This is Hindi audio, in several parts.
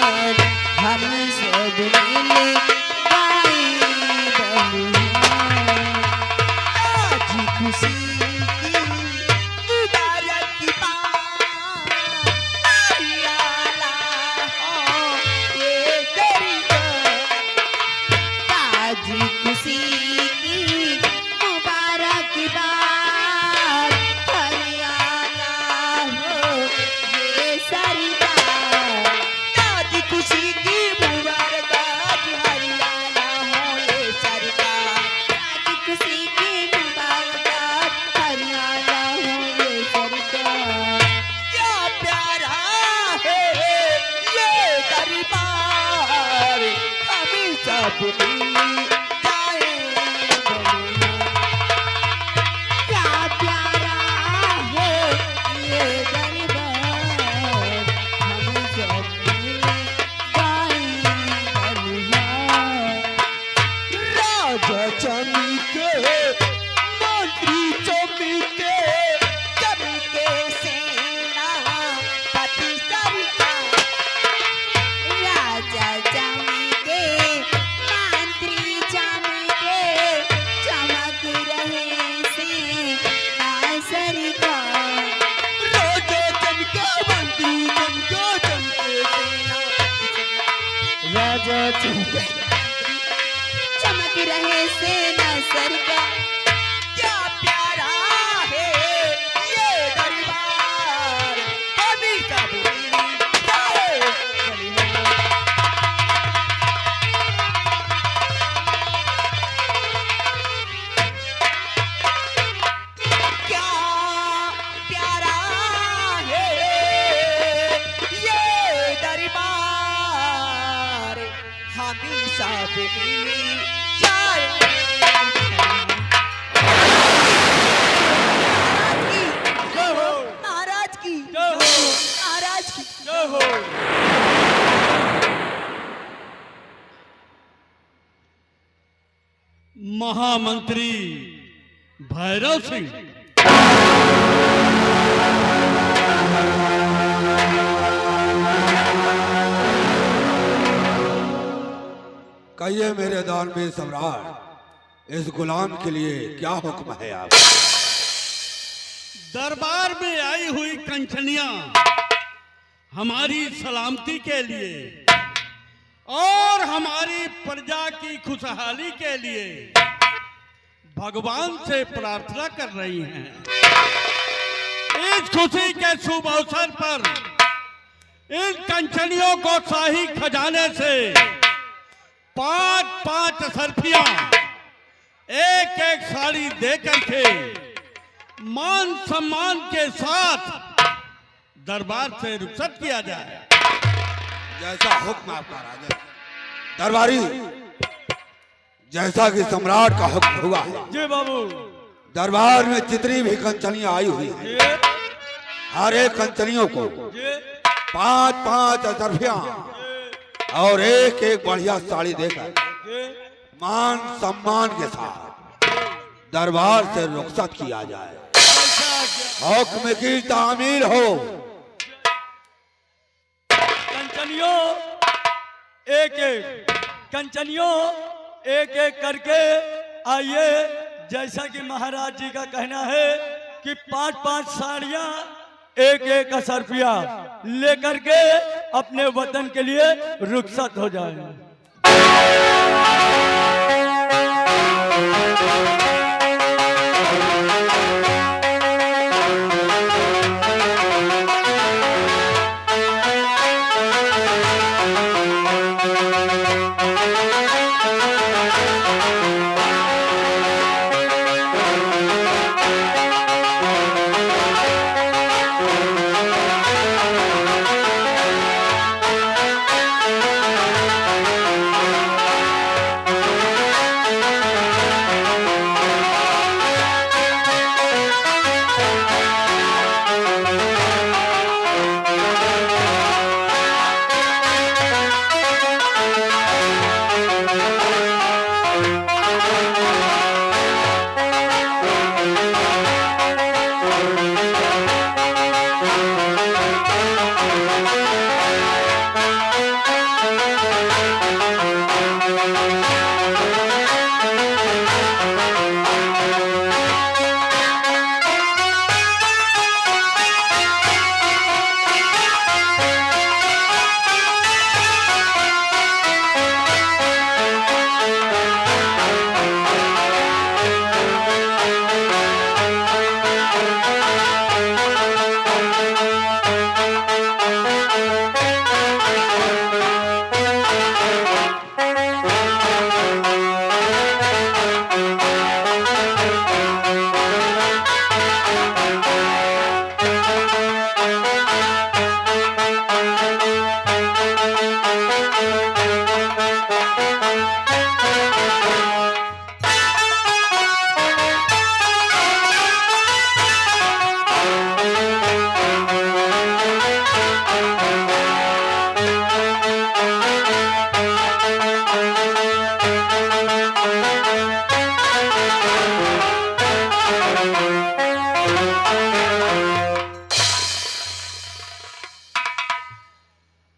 हम सब मिले गाए बलिहार। आज खुशी की मुबारक की बात, हरियाला हो ये दरबार। आज खुशी की मुबारक की बात, हरियाला हो ये सरकार। आज खुशी की मुबारकबाद, हरियाणा हो ये सरकार। आज खुशी की मुबारकबाद, हरियाणा हो ये सरकार। क्या प्यारा है ये दरबार, हम सब मिल जाए बलिहार। क्या प्यारा है ये दरबार, हम सब मिले गाए बलिहार। राजा चमके, मंत्री चमके, चमके सेनापति सरकार। राजा चमके, मंत्री चमके, चमक रहे सेना सरकार। राजा चमके, मंत्री चमके, चमके सेनापति। राजा चमके, चमक रहे सेना सरकार। क्या प्यारा है ये दरबार, हम सब मिल जाए बलिहार। क्या प्यारा है ये दरबार, हम सब मिल जाए। महाराज की महाराज की महामंत्री भैरव सिंह, कहिए मेरे दानवीर सम्राट, इस गुलाम के लिए क्या हुक्म है आप? दरबार में आई हुई कंचनियां हमारी सलामती के लिए और हमारी प्रजा की खुशहाली के लिए भगवान से प्रार्थना कर रही हैं। इस खुशी के शुभ अवसर पर इन कंचनियों को शाही खजाने से 5-5 सरफियां एक एक साड़ी दे करके मान सम्मान के साथ दरबार से रुखसत किया जाए। जैसा हुक्म आपका राजा। दरबारी, जैसा कि सम्राट का हुक्म हुआ है, जी बाबू। दरबार में जितनी भी कंचनियां आई हुई हैं, हर एक कंचनियों को 5-5 सरफियां और एक एक बढ़िया साड़ी देकर मान सम्मान के साथ दरबार से रुखसत किया जाए। हुक्म की तामील हो। कंचनियों एक एक करके आइए। जैसा कि महाराज जी का कहना है कि 5-5 साड़ियां एक एक सरफिया लेकर के अपने वतन के लिए रुखसत हो जाए।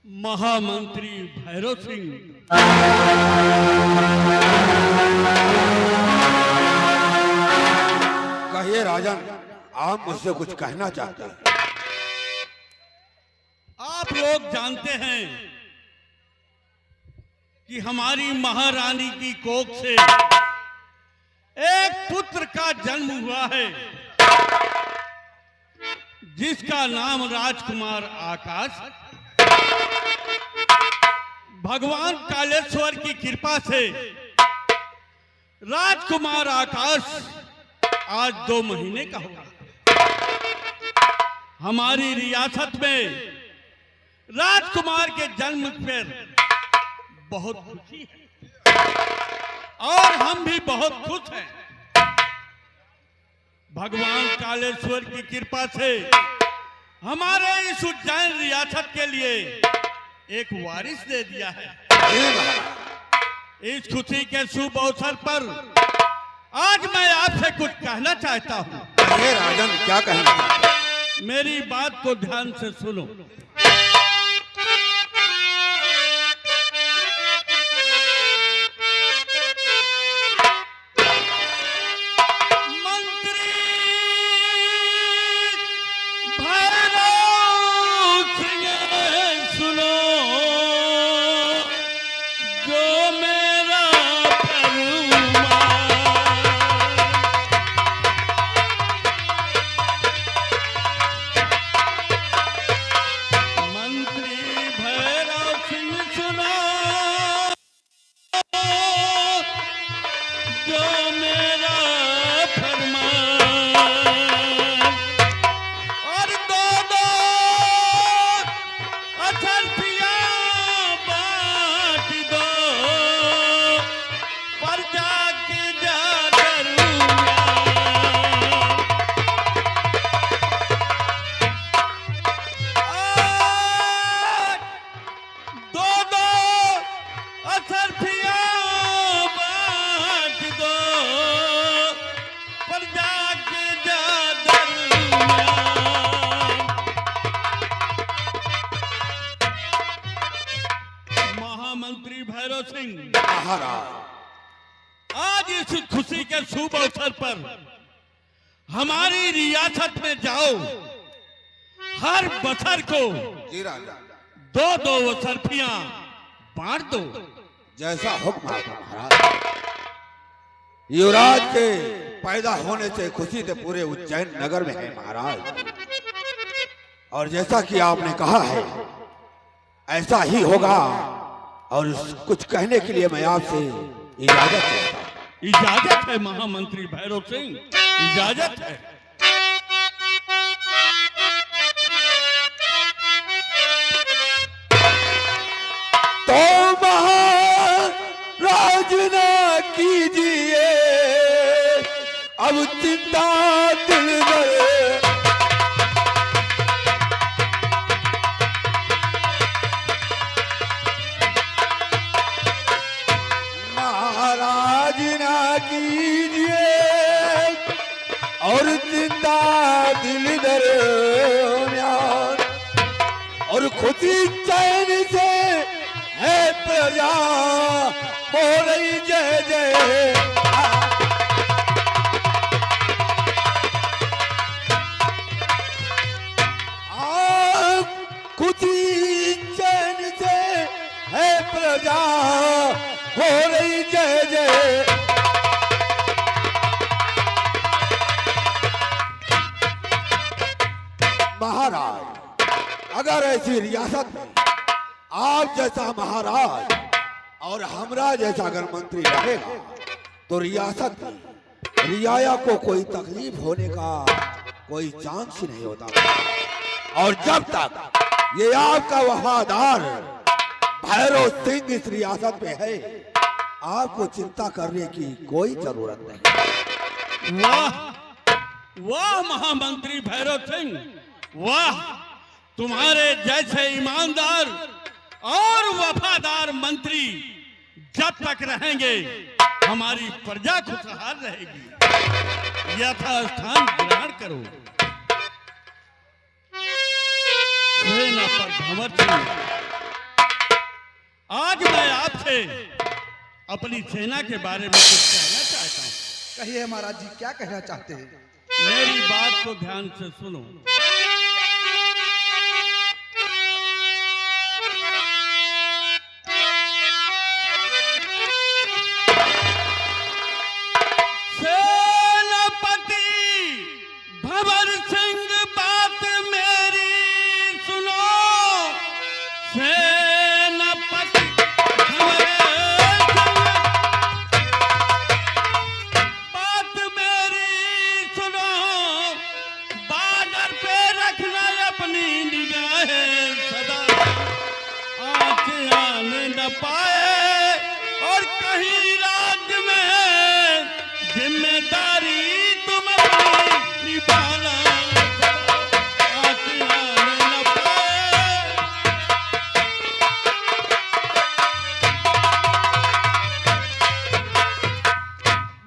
महामंत्री भैरव सिंह। कहिए राजन, आप मुझसे कुछ कहना चाहते हैं? आप लोग जानते हैं कि हमारी महारानी की कोख से एक पुत्र का जन्म हुआ है, जिसका नाम राजकुमार आकाश। भगवान कालेश्वर की कृपा से राजकुमार आकाश आज 2 महीने का होगा। हमारी रियासत में राजकुमार के जन्म पर बहुत खुशी है और हम भी बहुत खुश हैं। भगवान कालेश्वर की कृपा से हमारे इस उज्जैन रियासत के लिए एक वारिस दे दिया है। इस खुशी के शुभ अवसर पर आज मैं आपसे कुछ कहना चाहता हूँ। अरे राजन, क्या कहना चाहते हैं? मेरी बात को ध्यान से सुनो। महामंत्री भैरव सिंह महाराज, आज इस खुशी के शुभ अवसर पर हमारी रियासत में जाओ, हर बसर को जी राजा, 2-2 वसरफियां बांट दो। जैसा हुक्म आपका महाराज। युवराज के पैदा होने से खुशी तो पूरे उज्जैन नगर में है महाराज, और जैसा कि आपने कहा है ऐसा ही होगा। और कुछ कहने के लिए मैं आपसे इजाजत चाहता हूं। इजाजत है महामंत्री भैरव सिंह, इजाजत है। तो महाराज ना कीजिए अब चिंता दिल में, महाराज ना कीजिए और चिंता दिल दरमियान, और खुशी चैन से है प्रजा हो रही जय जय। खुशी चैन से है प्रजा हो रही जय जय। महाराज, अगर ऐसी रियासत में आप जैसा महाराज और हमरा जैसा अगर मंत्री रहेगा तो रियासत में रियाया को कोई तकलीफ होने का कोई चांस ही नहीं होता। और जब तक ये आपका वफादार भैरव सिंह इस रियासत में है, आपको चिंता करने की कोई जरूरत नहीं। वाह वाह महामंत्री भैरव सिंह, वाह! तुम्हारे जैसे ईमानदार और वफादार मंत्री जब तक रहेंगे हमारी प्रजा खुशहाल रहेगी। यथास्थान ग्रहण करो। सेना पर भंवर सिंह आज मैं आपसे अपनी सेना के बारे में कुछ कहना चाहता हूँ। कहिए महाराज जी, क्या कहना चाहते हैं? मेरी बात को ध्यान से सुनो। सेनापति भंवर सिंह बात मेरी सुनो। सेनापति भंवर सिंह बात मेरी सुनो। बॉर्डर पे रखना अपनी निगाहें सदा, आँच आन न पाए और कहीं राज्य में जिम्मेदारी तुम अपनी निभाना, आँच आन न पाए।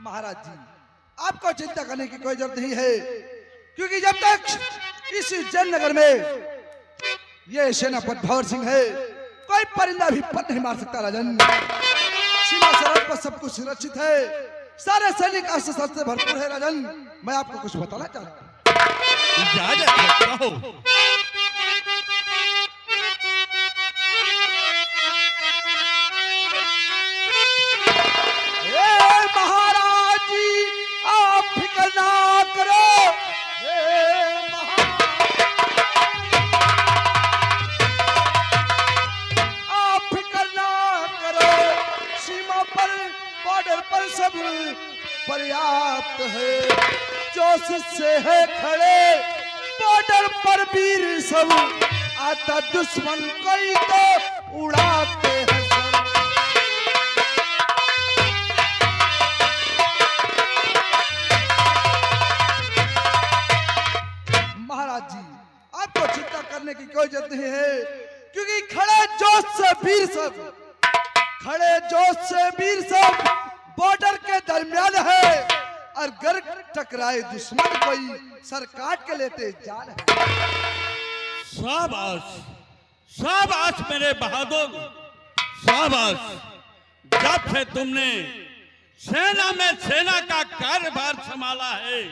महाराज जी, आपको चिंता करने की कोई जरूरत नहीं है, क्योंकि जब तक इस जयनगर में ये सेनापति भंवर सिंह है, कोई परिंदा भी पर नहीं मार सकता। राजन, सीमा सरहद पर सब कुछ सुरक्षित है, सारे सैनिक अस्त्र शस्त्र से भरपूर है। राजन, मैं आपको कुछ बताना चाहता हूँ। इजाजत है, कहो। ए महाराज जी, आप फिक्र ना करो। आप फिक्र ना करो, सीमा पर बॉर्डर पर सब पर्याप्त है। जोश से है खड़े बॉर्डर पर वीर सब, आता दुश्मन कोई तो उड़ाते हैं सब। महाराज जी, आपको चिंता करने की कोई जरूरत नहीं है, क्योंकि खड़े जोश से वीर सब, खड़े जोश से वीर सब बॉर्डर के दरमियान है, और अगर टकराए दुश्मन कोई सर काट के लेते जान है। शाबाश, शाबाश मेरे बहादुर, शाबाश। जब से तुमने सेना में सेना का कार्यभार संभाला है,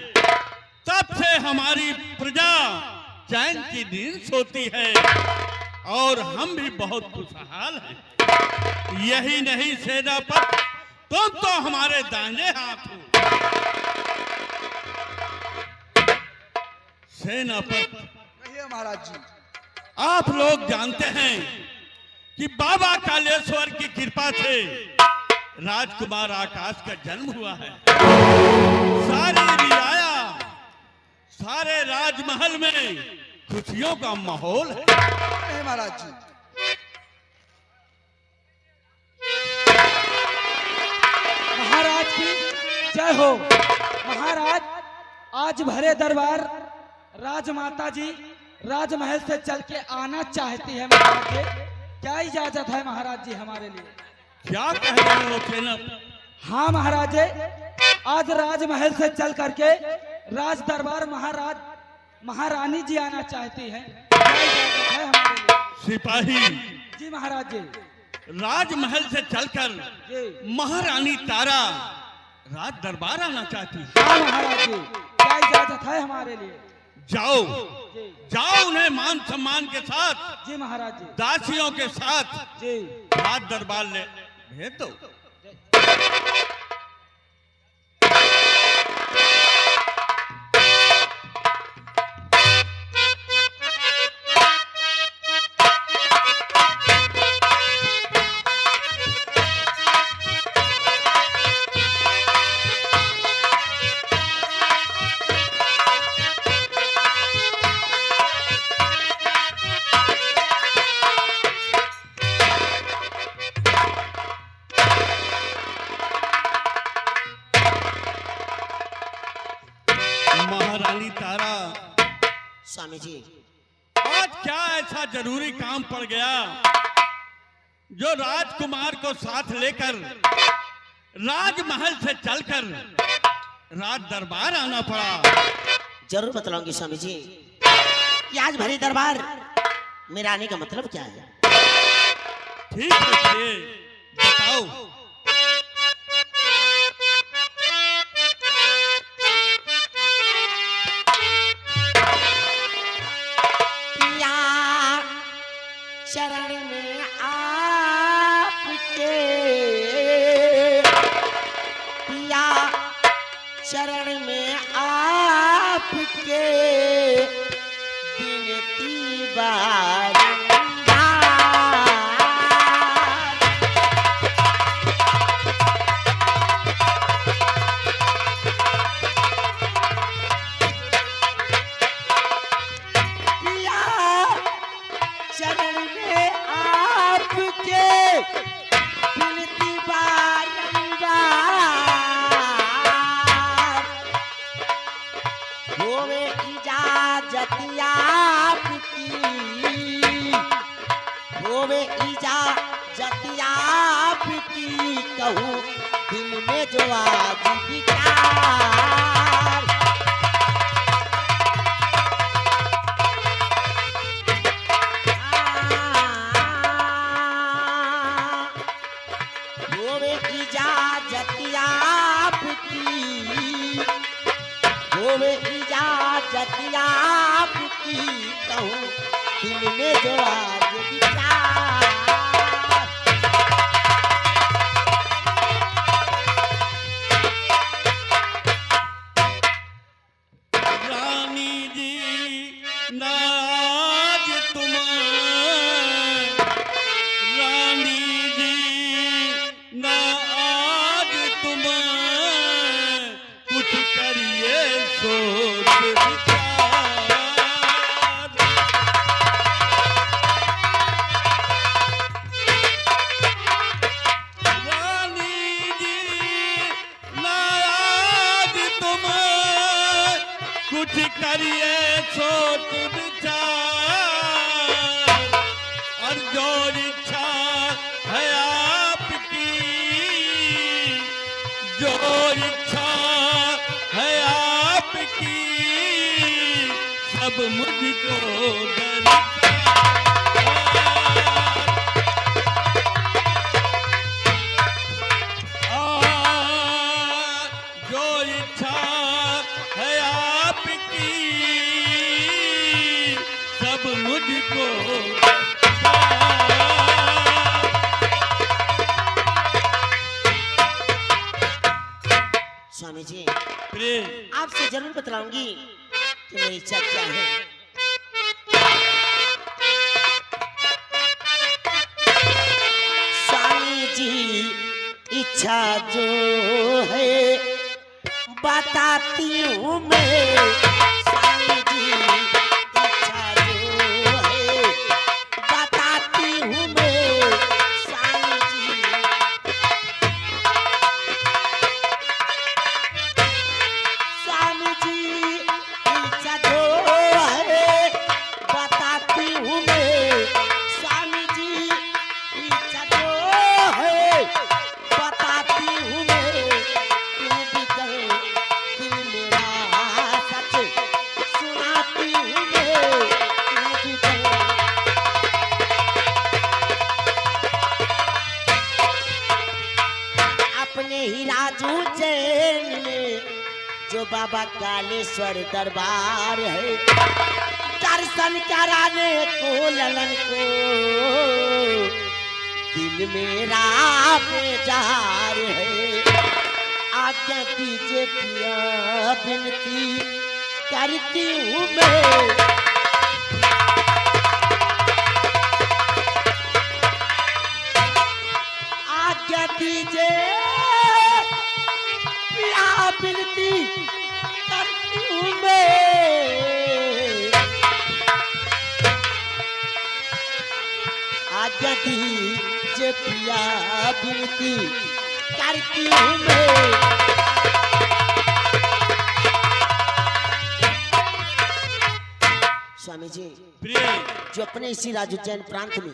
तब से हमारी प्रजा चैन की नींद सोती है और हम भी बहुत खुशहाल हैं। यही नहीं सेनापति, तुम तो हमारे दाहिने हाथ हो। सेनापति, कहिए महाराज जी। आप लोग जानते हैं कि बाबा कालेश्वर की कृपा से राजकुमार आकाश का जन्म हुआ है। सारी रियाया, सारे राजमहल में खुशियों का माहौल है। कहिए महाराज जी। महाराज की जय हो। महाराज, आज भरे दरबार राजमाता जी राजमहल से चल के आना चाहती है। महाराज जी, क्या इजाजत है महाराज जी हमारे लिए? क्या कह रहे हो सेनापति? हाँ महाराज जी, आज राजमहल से चल करके राज दरबार महारानी जी आना चाहती है। क्या इजाजत है हमारे लिए? सिपाही, जी महाराज जी। राजमहल से चलकर जी महारानी तारा राज दरबार आना चाहती है। हाँ महाराज जी, क्या इजाजत है हमारे लिए? जाओ, जी जाओ, उन्हें मान सम्मान के साथ, जी महाराज जी। दासियों के साथ जी राज दरबार ले भेज दो। महारानी तारा, स्वामी जी, आज क्या ऐसा जरूरी काम पड़ गया जो राजकुमार को साथ लेकर राजमहल से चलकर राज दरबार आना पड़ा? जरूर बतलाऊंगी स्वामी जी। ये आज भरी दरबार मेरा आने का मतलब क्या है? ठीक है प्रिय, बताओ। पिया शरण में आपके, पिया शरण में आपके बिनती बारंबार। पिया शरण में आपके बिनती बारंबार। होवे इजाजत आपकी, होवे इजाजत आपकी, कहूँ दिल में जो आज विचार। होवे इजाजत आपकी, होवे इजाजत आपकी, कहूँ दिल में जो आज विचार। रानी जी नाज तुम, रानी जी नाज तुम, कुछ करिए सोच विचार। रानी जी नाज तुम, कुछ करिए सोच विचार। और जो इच्छा है आपकी, जो इच्छा है आपकी, सब मुझको दरकार। जो इच्छा है आपकी, सब मुझको स्वामी जी, प्रिय, आपसे जरूर बतलाऊंगी कि मेरी इच्छा क्या है। स्वामी जी, इच्छा जो है बताती हूँ मैं। स्वामी जी, इच्छा जो है बताती हूँ मैं। स्वामी जी, स्वामी जी, इच्छा जो है बताती हूँ मैं। स्वामी जी, इच्छा जो है बताती हूँ मैं। तू भी कहे दिल मेरा सच सुनाती हूँ मैं। तू भी कहे अपने ही राजू जैन में जो बाबा कालेश्वर दरबार है, दर्शन कराने को ललन को दिल मेरा बेजार है। आज्ञा दीजिए पिया विनती करती हूँ मैं। आज्ञा दीजिए पिया विनती करती हूँ मैं। आज्ञा दीजिए पिया विनती करती हूँ मैं। स्वामी जी, प्रिय, जो अपने इसी राजू जैन प्रांत में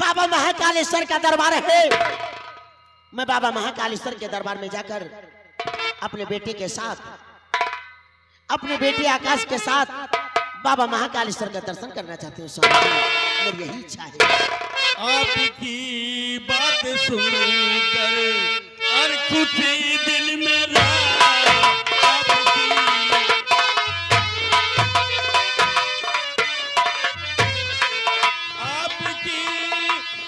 बाबा महाकालेश्वर का दरबार है, मैं बाबा महाकालेश्वर के दरबार में जाकर अपने बेटे के साथ, अपने बेटे आकाश के साथ बाबा महाकालेश्वर का दर्शन करना चाहते हैं। स्वामी जी, मेरी यही इच्छा है। आपकी बात सुनकर और खुशी दिल मेरा आपकी आपकी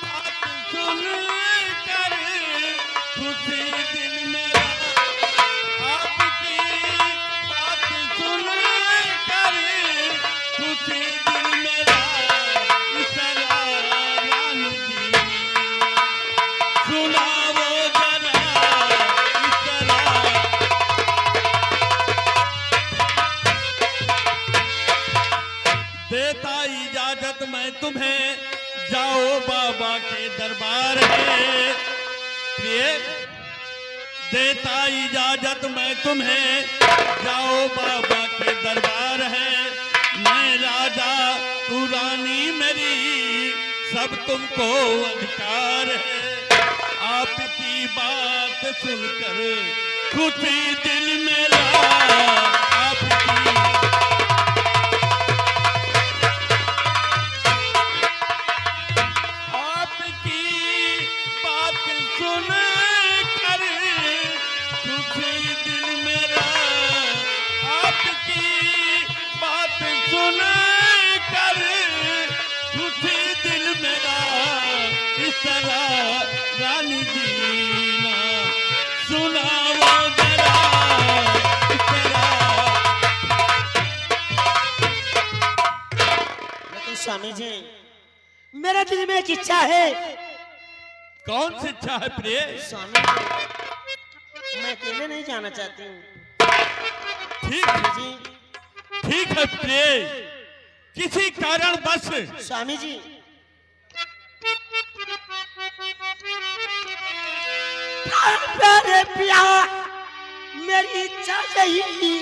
बात सुनकर खुशी दिल मेरा आपकी बात सुनकर खुशी दिल मेरा इस तरह राम जी सुनाओ जरा इस तरह देता इजाजत मैं तुम्हें जाओ बाबा के दरबार है प्रिय देता इजाजत मैं तुम्हें जाओ बाबा के दरबार है मैं राजा तू रानी मेरी सब तुमको अधिकार है आपकी बात सुनकर खुशी दिल मेरा आपकी आपकी बात सुन कर खुशी दिल मेरा आपकी बात सुन कर खुशी दिल मेरा इस तरह रानी जीना सुनाओ जरा इस तरह लेकिन स्वामी जी मेरे दिल में एक इच्छा है। कौन सी इच्छा है प्रिय स्वामी जी मैं अकेले नहीं जाना चाहती हूँ। ठीक है जी ठीक है प्रिय किसी कारण बस स्वामी जी प्यारे प्यार मेरी इच्छा यही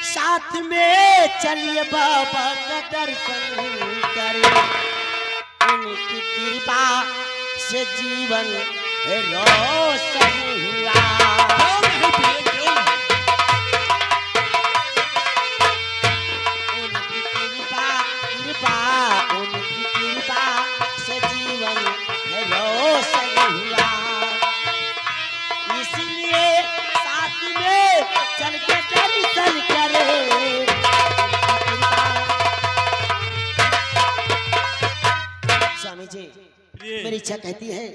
साथ में चलिए बाबा का दर्शन करें उनकी कृपा से जीवन रोशन हुआ। उनकी कृपा से जीवन रोशन हुआ इसलिए साथ में चल के दर्शन करे। स्वामी जी मेरी इच्छा कहती है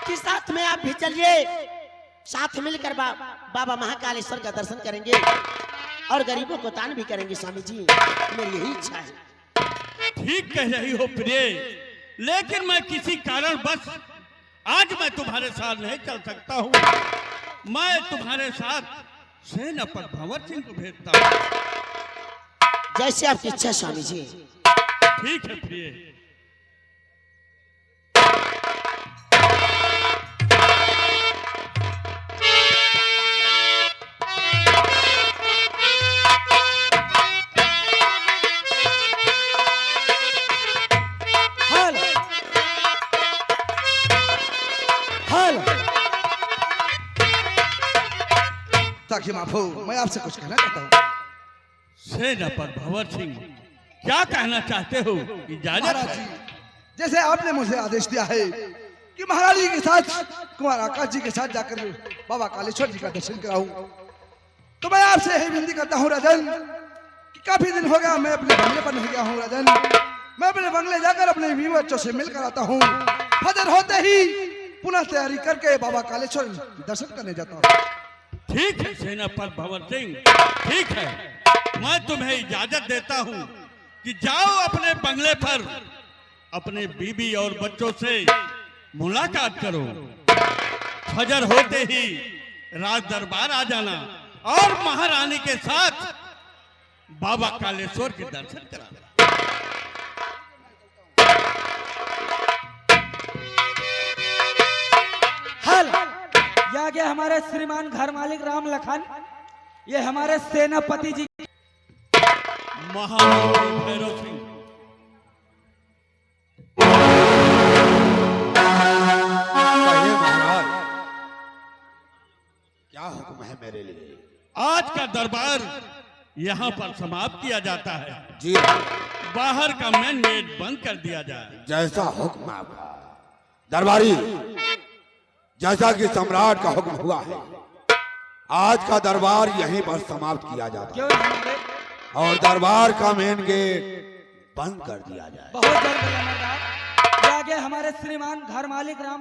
कि साथ में आप भी चलिए साथ मिलकर बाबा महाकालेश्वर का दर्शन करेंगे और गरीबों को दान भी करेंगे। स्वामी जी मेरी यही इच्छा है। ठीक कह रही हो प्रिय लेकिन मैं किसी कारण बस आज मैं तुम्हारे साथ नहीं चल सकता हूँ मैं तुम्हारे साथ सेनापति भंवर सिंह को भेजता हूँ। जैसे आपकी इच्छा स्वामी जी। ठीक है प्रिय ताकि माफो मैं आपसे कुछ कहना चाहता हूँ। सेनापति भंवर सिंह क्या कहना चाहते हो इजाजत महाराज है? जी जैसे आपने मुझे आदेश दिया है कि महाराज जी के साथ कुमार आकाश जी के साथ जाकर बाबा कालेश्वर जी का दर्शन कराऊं तो मैं आपसे यही विनती करता हूँ राजन कि काफी दिन हो गया मैं अपने बंगले पर नहीं गया हूँ राजन मैं अपने बंगले जाकर अपने बीवी बच्चों से मिलकर आता हूँ फजर होते ही पुनः तैयारी करके बाबा कालेश्वर दर्शन करने जाता हूँ। ठीक है सेनापति भंवर सिंह ठीक है मैं तुम्हें इजाजत देता हूँ कि जाओ अपने बंगले पर अपने बीबी और बच्चों से मुलाकात करो फजर होते ही राज दरबार आ जाना और महारानी के साथ बाबा कालेश्वर के दर्शन कराना। हल या गया हमारे श्रीमान घर मालिक राम लखन ये हमारे सेनापति जी महामंत्री भैरव सिंह कहिए महाराज क्या हुक्म है मेरे लिए। आज का दरबार यहाँ पर समाप्त किया जाता है। जी हाँ। बाहर का मेन गेट बंद कर दिया जाए। जैसा हुक्म आपका दरबारी, जैसा कि सम्राट का हुक्म हुआ है, आज का दरबार यहीं पर समाप्त किया जाता क्यों है नहीं? और दरबार का मेन गेट बंद कर दिया जाए। बहुत जल्द जमादार। ये आगे हमारे श्रीमान घर मालिक राम